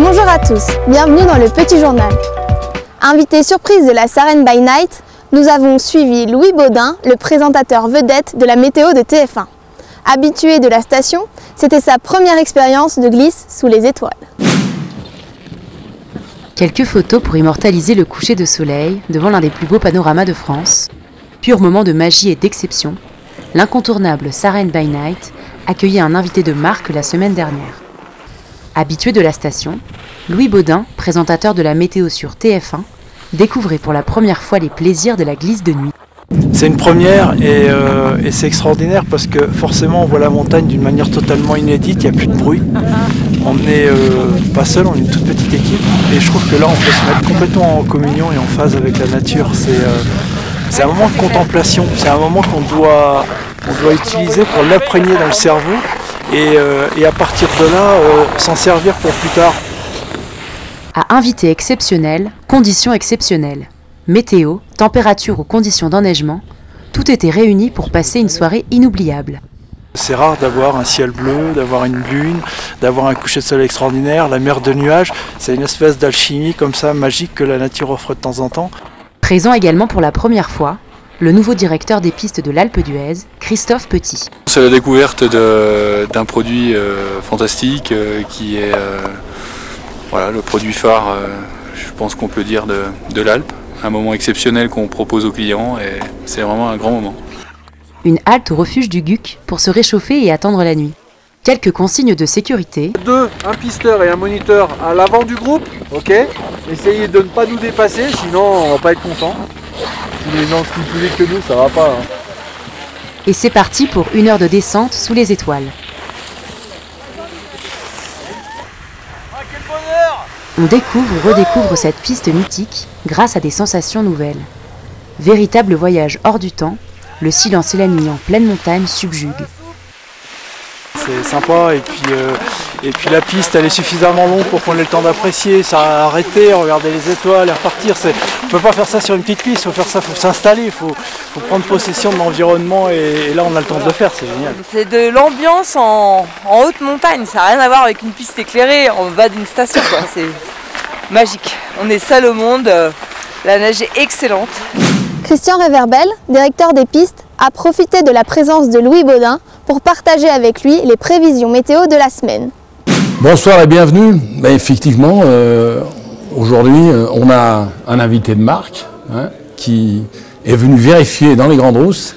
Bonjour à tous, bienvenue dans le Petit Journal. Invité surprise de la Sarenne by Night, nous avons suivi Louis Baudin, le présentateur vedette de la météo de TF1. Habitué de la station, c'était sa première expérience de glisse sous les étoiles. Quelques photos pour immortaliser le coucher de soleil devant l'un des plus beaux panoramas de France. Pur moment de magie et d'exception, l'incontournable Sarenne by Night accueillait un invité de marque la semaine dernière. Habitué de la station, Louis Baudin, présentateur de la météo sur TF1, découvrait pour la première fois les plaisirs de la glisse de nuit. C'est une première et c'est extraordinaire parce que forcément on voit la montagne d'une manière totalement inédite, il n'y a plus de bruit. On n'est pas seul, on est une toute petite équipe et je trouve que là on peut se mettre complètement en communion et en phase avec la nature. C'est un moment de contemplation, c'est un moment qu'on doit utiliser pour l'imprégner dans le cerveau et à partir de là s'en servir pour plus tard. À invité exceptionnel, conditions exceptionnelles. Météo, température ou conditions d'enneigement, tout était réuni pour passer une soirée inoubliable. C'est rare d'avoir un ciel bleu, d'avoir une lune, d'avoir un coucher de soleil extraordinaire, la mer de nuages. C'est une espèce d'alchimie comme ça, magique, que la nature offre de temps en temps. Présent également pour la première fois, le nouveau directeur des pistes de l'Alpe d'Huez, Christophe Petit. C'est la découverte d'un produit fantastique qui est le produit phare, je pense qu'on peut dire, de l'Alpe. Un moment exceptionnel qu'on propose aux clients et c'est vraiment un grand moment. Une halte au refuge du Guc pour se réchauffer et attendre la nuit. Quelques consignes de sécurité. Un pisteur et un moniteur à l'avant du groupe, ok. Essayez de ne pas nous dépasser, sinon on va pas être content. Si les gens sont plus vite que nous, ça va pas. Hein. Et c'est parti pour 1 heure de descente sous les étoiles. On redécouvre cette piste mythique grâce à des sensations nouvelles. Véritable voyage hors du temps, le silence et la nuit en pleine montagne subjuguent. C'est sympa et puis la piste elle est suffisamment longue pour qu'on ait le temps d'apprécier, ça arrêter, regarder les étoiles et repartir. On ne peut pas faire ça sur une petite piste, il faut s'installer, il faut prendre possession de l'environnement et là on a le temps de le faire, c'est génial. C'est de l'ambiance en haute montagne, ça n'a rien à voir avec une piste éclairée en bas d'une station, quoi. C'est magique. On est seul au monde, la neige est excellente. Christian Reverbel, directeur des pistes, a profité de la présence de Louis Baudin pour partager avec lui les prévisions météo de la semaine. Bonsoir et bienvenue. Effectivement, aujourd'hui, on a un invité de marque qui est venu vérifier dans les Grandes Rousses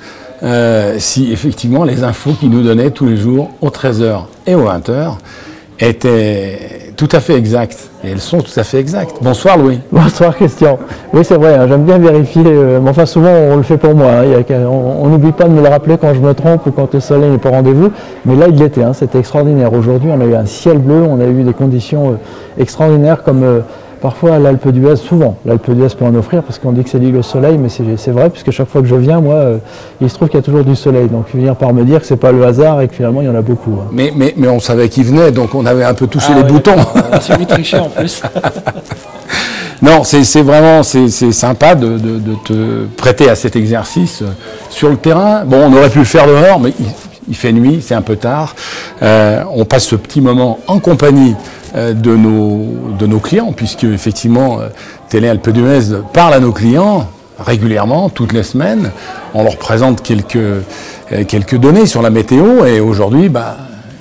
si effectivement les infos qu'il nous donnait tous les jours aux 13h et aux 20h étaient tout à fait exactes. Et elles sont tout à fait exactes. Bonsoir Louis. Bonsoir Christian. Oui c'est vrai, j'aime bien vérifier, mais enfin souvent on le fait pour moi. On n'oublie pas de me le rappeler quand je me trompe ou quand le soleil n'est pas au rendez-vous. Mais là il l'était, c'était extraordinaire. Aujourd'hui on a eu un ciel bleu, on a eu des conditions extraordinaires comme parfois à l'Alpe d'Huez, souvent. L'Alpe d'Huez peut en offrir parce qu'on dit que c'est l'île au soleil, mais c'est vrai puisque chaque fois que je viens, moi, il se trouve qu'il y a toujours du soleil. Donc finir par me dire que c'est pas le hasard et que finalement il y en a beaucoup. Hein. Mais on savait qu'il venait, donc on avait un peu touché les boutons. C'est lui tricher en plus. Non, c'est vraiment sympa de te prêter à cet exercice sur le terrain. Bon, on aurait pu le faire dehors, mais il fait nuit, c'est un peu tard. On passe ce petit moment en compagnie de nos clients, puisque effectivement Télé Alpe d'Huez parle à nos clients régulièrement, toutes les semaines. On leur présente quelques données sur la météo et aujourd'hui,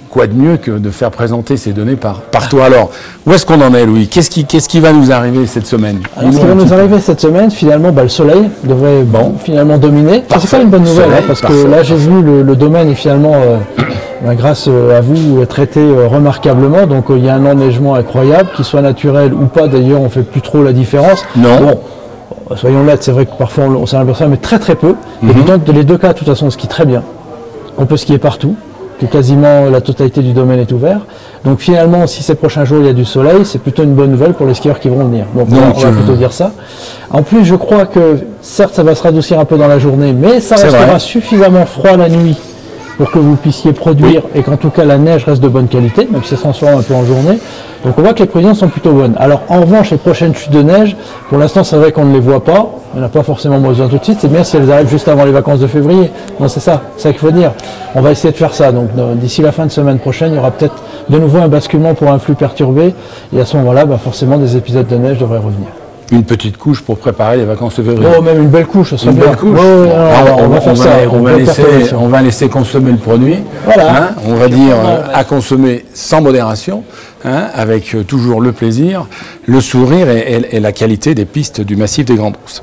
quoi de mieux que de faire présenter ces données par toi. Alors, où est-ce qu'on en est, Louis? Qu'est-ce qui va nous arriver cette semaine? Alors, ce qui va nous arriver cette semaine, finalement, le soleil devrait finalement dominer. C'est pas une bonne nouvelle, parce que là, j'ai vu le domaine est finalement, grâce à vous, traité remarquablement. Donc, il y a un enneigement incroyable, qu'il soit naturel ou pas. D'ailleurs, on ne fait plus trop la différence. Non. Bon, soyons honnêtes, c'est vrai que parfois, on s'en aperçoit, mais très très peu. Et donc, dans les deux cas, de toute façon, on skie très bien. On peut skier partout. Que quasiment la totalité du domaine est ouvert. Donc finalement, si ces prochains jours il y a du soleil, c'est plutôt une bonne nouvelle pour les skieurs qui vont venir. Donc on va plutôt dire ça. En plus, je crois que certes ça va se radoucir un peu dans la journée, mais ça restera suffisamment froid la nuit pour que vous puissiez produire et qu'en tout cas la neige reste de bonne qualité, même si ça se transforme un peu en journée. Donc on voit que les prévisions sont plutôt bonnes. Alors en revanche, les prochaines chutes de neige, pour l'instant c'est vrai qu'on ne les voit pas, on n'a pas forcément besoin tout de suite, c'est bien si elles arrivent juste avant les vacances de février. Non, c'est ça qu'il faut dire. On va essayer de faire ça, donc d'ici la fin de semaine prochaine, il y aura peut-être de nouveau un basculement pour un flux perturbé, et à ce moment-là, forcément des épisodes de neige devraient revenir. Une petite couche pour préparer les vacances de février. Oh, même une belle couche, ça serait une bien. Belle couche. On va laisser consommer le produit. Voilà. Hein, on va dire à consommer sans modération, hein, avec toujours le plaisir, le sourire et la qualité des pistes du massif des Grands Brousses.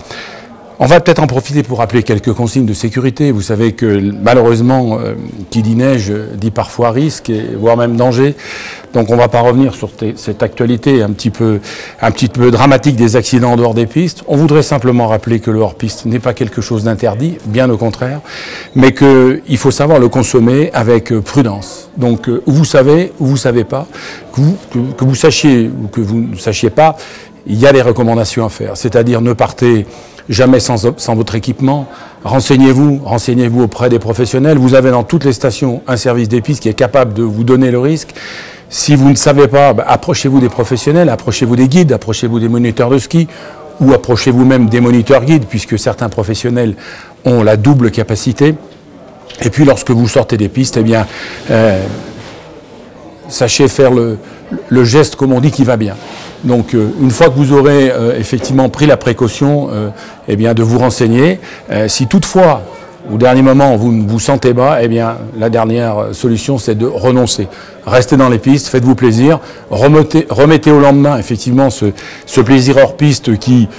On va peut-être en profiter pour rappeler quelques consignes de sécurité. Vous savez que malheureusement, qui dit neige dit parfois risque, voire même danger. Donc on ne va pas revenir sur cette actualité un petit peu dramatique des accidents en dehors des pistes. On voudrait simplement rappeler que le hors-piste n'est pas quelque chose d'interdit, bien au contraire, mais qu'il faut savoir le consommer avec prudence. Donc vous savez ou vous ne savez pas, que vous sachiez ou que vous ne sachiez pas, il y a des recommandations à faire. C'est-à-dire ne partez jamais sans votre équipement. Renseignez-vous auprès des professionnels. Vous avez dans toutes les stations un service des pistes qui est capable de vous donner le risque. Si vous ne savez pas, approchez-vous des professionnels, approchez-vous des guides, approchez-vous des moniteurs de ski ou approchez-vous même des moniteurs guides puisque certains professionnels ont la double capacité. Et puis lorsque vous sortez des pistes, eh bien, sachez faire le geste, comme on dit, qui va bien. Donc une fois que vous aurez effectivement pris la précaution eh bien, de vous renseigner, si toutefois au dernier moment vous ne vous sentez bas, eh bien, la dernière solution c'est de renoncer. Restez dans les pistes, faites-vous plaisir, remettez au lendemain effectivement ce plaisir hors piste qui,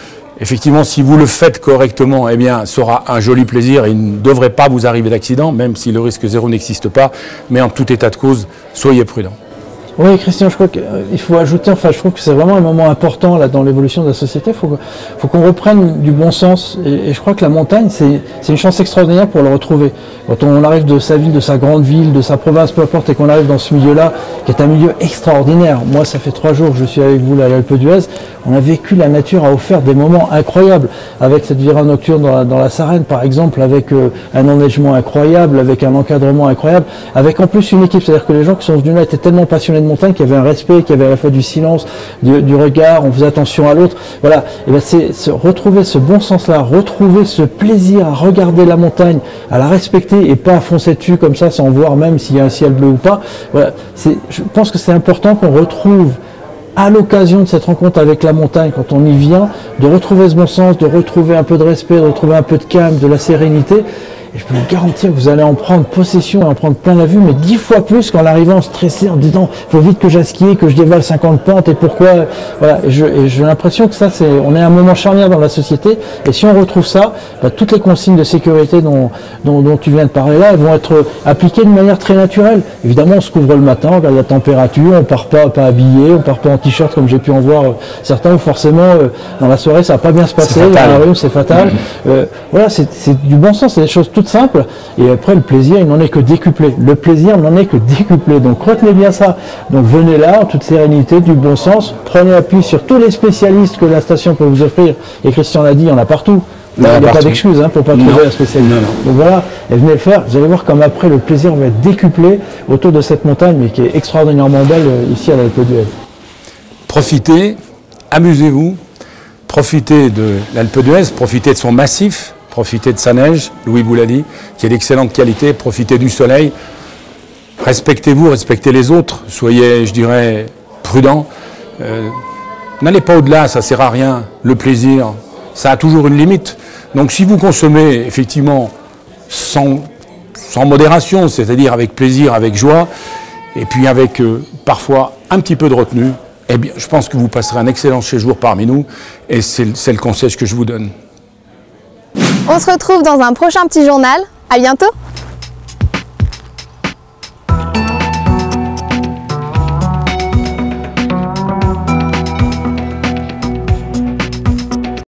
effectivement, si vous le faites correctement, eh bien, sera un joli plaisir et il ne devrait pas vous arriver d'accident, même si le risque zéro n'existe pas, mais en tout état de cause, soyez prudents. Oui, Christian, je crois qu'il faut ajouter, je trouve que c'est vraiment un moment important là dans l'évolution de la société. Faut qu'on reprenne du bon sens. Et je crois que la montagne, c'est une chance extraordinaire pour le retrouver. Quand on arrive de sa ville, de sa grande ville, de sa province, peu importe, et qu'on arrive dans ce milieu-là, qui est un milieu extraordinaire. Moi, ça fait 3 jours que je suis avec vous là, à l'Alpe d'Huez. On a vécu, la nature a offert des moments incroyables, avec cette virée nocturne dans la Sarenne, par exemple, avec un enneigement incroyable, avec un encadrement incroyable, avec en plus une équipe. C'est-à-dire que les gens qui sont venus là étaient tellement passionnés de montagne qu'il y avait un respect, qu'il y avait à la fois du silence, du regard, on faisait attention à l'autre. Voilà, et c'est retrouver ce bon sens-là, retrouver ce plaisir à regarder la montagne, à la respecter et pas à foncer dessus comme ça sans voir même s'il y a un ciel bleu ou pas. Voilà, je pense que c'est important qu'on retrouve à l'occasion de cette rencontre avec la montagne, quand on y vient, de retrouver ce bon sens, de retrouver un peu de respect, de retrouver un peu de calme, de la sérénité. Et je peux vous garantir que vous allez en prendre possession et en prendre plein la vue, mais 10 fois plus qu'en arrivant stressé, en disant « faut vite que j'aille skier, que je dévale 50 pentes et pourquoi ?» Voilà, et j'ai l'impression que ça, on est à un moment charnière dans la société, et si on retrouve ça, toutes les consignes de sécurité dont tu viens de parler là, elles vont être appliquées de manière très naturelle. Évidemment, on se couvre le matin, on regarde la température, on part pas habillé, on part pas en t-shirt comme j'ai pu en voir certains, où forcément, dans la soirée, ça va pas bien se passer, dans la rue, c'est fatal. Voilà, c'est du bon sens, c'est des choses toutes simple, et après le plaisir il n'en est que décuplé. Le plaisir n'en est que décuplé, donc retenez bien ça. Donc venez là en toute sérénité, du bon sens, prenez appui sur tous les spécialistes que la station peut vous offrir, et Christian l'a dit, il y en a partout. Il n'y a pas d'excuse pour pas trouver un spécialiste. Donc voilà, et venez le faire, vous allez voir comme après le plaisir va être décuplé autour de cette montagne, mais qui est extraordinairement belle ici à l'Alpe d'Huez. Profitez, amusez-vous, profitez de l'Alpe d'Huez, profitez de son massif, profitez de sa neige, Louis vous l'a dit, qui est d'excellente qualité, profitez du soleil, respectez-vous, respectez les autres, soyez, je dirais, prudents, n'allez pas au-delà, ça ne sert à rien, le plaisir, ça a toujours une limite. Donc si vous consommez effectivement sans modération, c'est-à-dire avec plaisir, avec joie, et puis avec parfois un petit peu de retenue, eh bien, je pense que vous passerez un excellent séjour parmi nous, et c'est le conseil que je vous donne. On se retrouve dans un prochain petit journal. À bientôt!